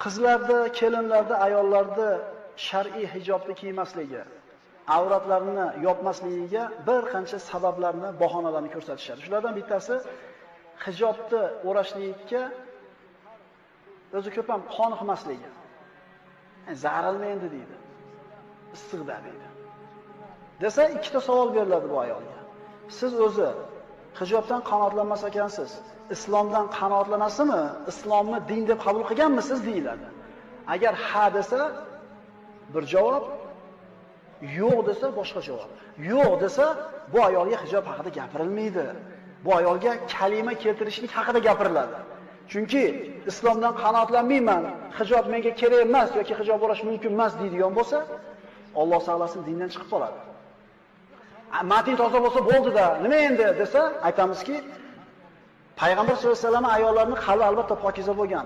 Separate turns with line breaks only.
Qizlarda, kelinlarda, ayollarda shar'iy hijobni kiymasligi, avratlarini yopmasligiga bir qancha sabablarni, bahonalarni ko'rsatishadi. Shulardan bittasi hijobni o'rashlikka o'zi ko'p ham qoniqmasligi. Zarilmaydi deydi. Issiqda deydi. Desa ikkita savol beriladi bu ayolga. Siz o'zi hijobdan qanoatlanmas ekansiz, islomdan qanoatlanasizmi? Islomni din deb qabul qilganmisiz deyiladi. Agar ha desa bir javob, yo'q desa boshqa javob. Yo'q desa bu ayolga hijob haqida gapirilmaydi. Bu ayolga kalima keltirishlik haqida gapiriladi. Chunki islomdan qanoatlanmayman, hijob menga kerak emas yoki hijob o'rash mumkin emas deydigan bo'lsa, Alloh saqlasin dindan chiqib qoladi. Matin toza bo'lsa bo'ldi-da, nima endi desa, aytamizki, Payg'ambar sollallohu alayhi vasallam ayollarning qalbi albatta pokiza bo'lgan.